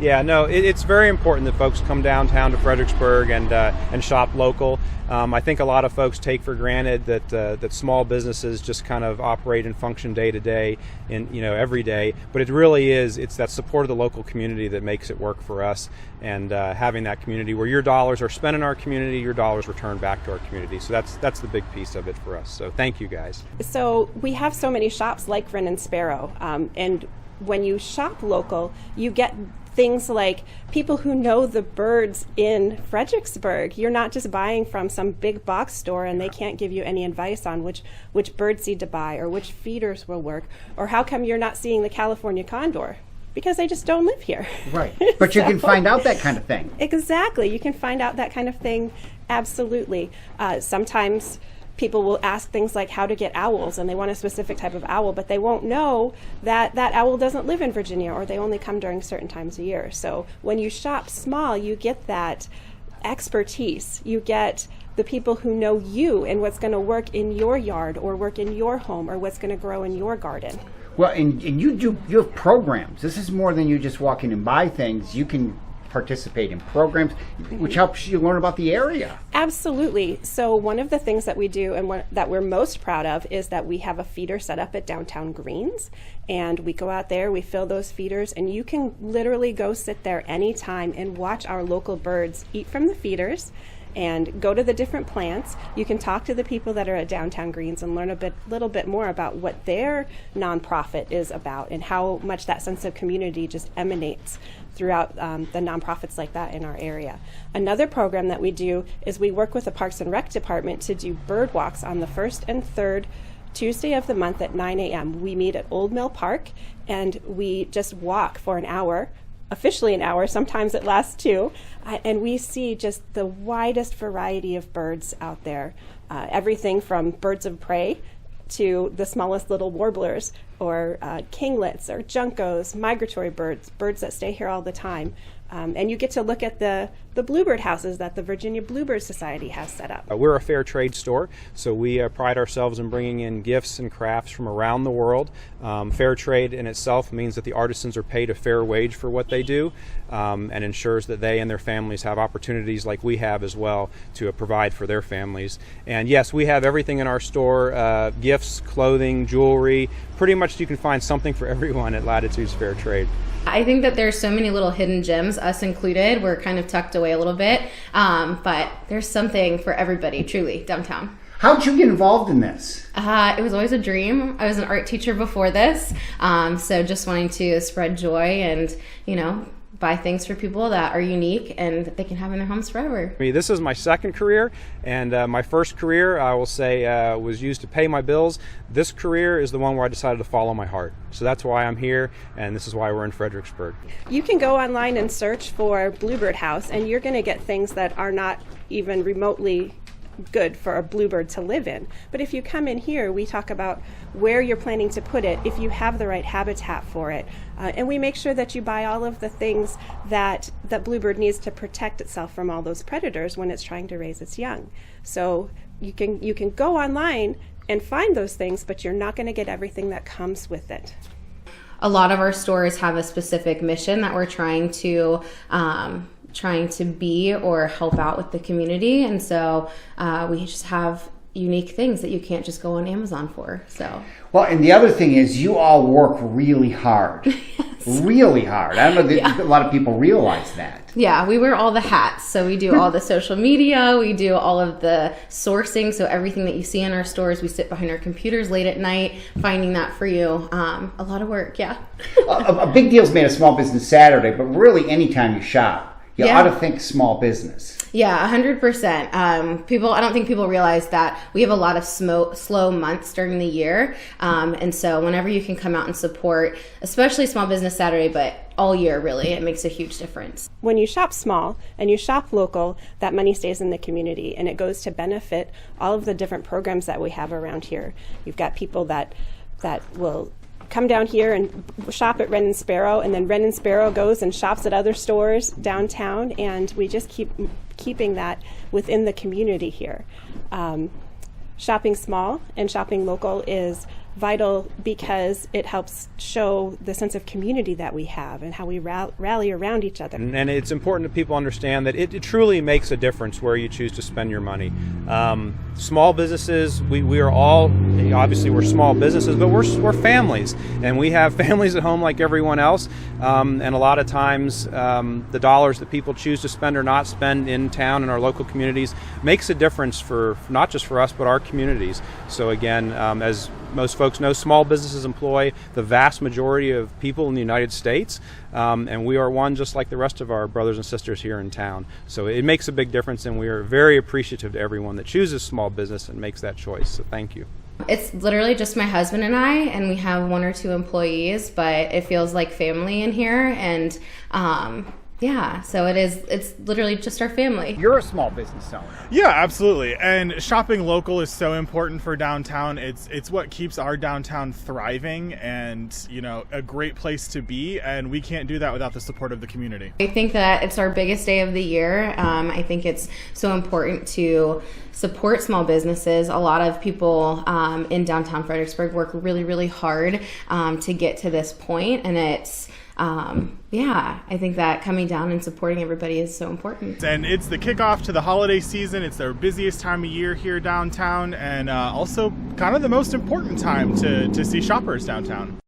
Yeah, no, it's very important that folks come downtown to Fredericksburg and shop local. I think a lot of folks take for granted that small businesses just kind of operate and function day to day, and every day. But it really is. It's that support of the local community that makes it work for us. And having that community where your dollars are spent in our community, your dollars return back to our community. So that's the big piece of it for us. So thank you guys. So we have so many shops like Wren and Sparrow, and when you shop local, you get things like people who know the birds in Fredericksburg. You're not just buying from some big box store and they can't give you any advice on which bird seed to buy or which feeders will work, or how come you're not seeing the California condor. Because they just don't live here. Right. But you can find out that kind of thing. Exactly. You can find out that kind of thing. Absolutely. Sometimes people will ask things like how to get owls, and they want a specific type of owl, but they won't know that that owl doesn't live in Virginia, or they only come during certain times a year. So when you shop small, you get that expertise. You get the people who know you and what's going to work in your yard or work in your home or what's going to grow in your garden. Well, and you have programs. This is more than you just walk in and buy things. You can participate in programs, which helps you learn about the area. Absolutely. So one of the things that we do and that we're most proud of is that we have a feeder set up at Downtown Greens, and we go out there, we fill those feeders, and you can literally go sit there anytime and watch our local birds eat from the feeders and go to the different plants. You can talk to the people that are at Downtown Greens and learn little bit more about what their nonprofit is about and how much that sense of community just emanates throughout the nonprofits like that in our area. Another program that we do is we work with the Parks and Rec Department to do bird walks on the first and third Tuesday of the month at 9 a.m. We meet at Old Mill Park and we just walk for an hour, officially an hour, sometimes it lasts 2, and we see just the widest variety of birds out there. Everything from birds of prey to the smallest little warblers, or kinglets, or juncos, migratory birds that stay here all the time. And you get to look at the bluebird houses that the Virginia Bluebird Society has set up. We're a fair trade store, so we pride ourselves in bringing in gifts and crafts from around the world. Fair trade in itself means that the artisans are paid a fair wage for what they do, and ensures that they and their families have opportunities like we have as well to provide for their families. And yes, we have everything in our store, gifts, clothing, jewelry. Pretty much you can find something for everyone at Latitudes Fair Trade. I think that there's so many little hidden gems, us included. We're kind of tucked away a little bit, but there's something for everybody, truly, downtown. How'd you get involved in this? It was always a dream. I was an art teacher before this, so just wanting to spread joy and, buy things for people that are unique and that they can have in their homes forever. This is my second career, and my first career, I will say, was used to pay my bills. This career is the one where I decided to follow my heart. So that's why I'm here, and this is why we're in Fredericksburg. You can go online and search for Bluebird House, and you're going to get things that are not even remotely good for a bluebird to live in. But if you come in here, we talk about where you're planning to put it, if you have the right habitat for it, and we make sure that you buy all of the things that bluebird needs to protect itself from all those predators when it's trying to raise its young. So you can go online and find those things, but you're not going to get everything that comes with it. A lot of our stores have a specific mission that we're trying to be or help out with the community, and so we just have unique things that you can't just go on Amazon for. So well, and the other thing is you all work really hard. Yes. Really hard. I don't know that a lot of people realize that. Yeah, we wear all the hats. So we do all the social media, we do all of the sourcing, so everything that you see in our stores, we sit behind our computers late at night finding that for you. A lot of work, yeah. A big deal's made of Small Business Saturday, but really anytime you shop, you ought to think small business. Yeah, 100%. I don't think people realize that we have a lot of slow months during the year. And so whenever you can come out and support, especially Small Business Saturday, but all year really, it makes a huge difference. When you shop small and you shop local, that money stays in the community and it goes to benefit all of the different programs that we have around here. You've got people that will come down here and shop at Wren and Sparrow, and then Wren and Sparrow goes and shops at other stores downtown, and we just keeping that within the community here. Shopping small and shopping local is vital because it helps show the sense of community that we have and how we rally around each other. And it's important that people understand that it truly makes a difference where you choose to spend your money. Small businesses, we are all, obviously we're small businesses, but we're families, and we have families at home like everyone else. And a lot of times the dollars that people choose to spend or not spend in town in our local communities makes a difference for not just for us, but our communities. So again, as most folks know, small businesses employ the vast majority of people in the United States, and we are one just like the rest of our brothers and sisters here in town. So it makes a big difference, and we are very appreciative to everyone that chooses small business and makes that choice. So thank you. It's literally just my husband and I, and we have 1 or 2 employees, but it feels like family in here, and yeah, so it's literally just our family. You're a small business owner. Yeah, absolutely. And shopping local is so important for downtown. It's what keeps our downtown thriving and, a great place to be. And we can't do that without the support of the community. I think that it's our biggest day of the year. I think it's so important to support small businesses. A lot of people in downtown Fredericksburg work really, really hard to get to this point, and it's I think that coming down and supporting everybody is so important. And it's the kickoff to the holiday season. It's their busiest time of year here downtown, and also kind of the most important time to see shoppers downtown.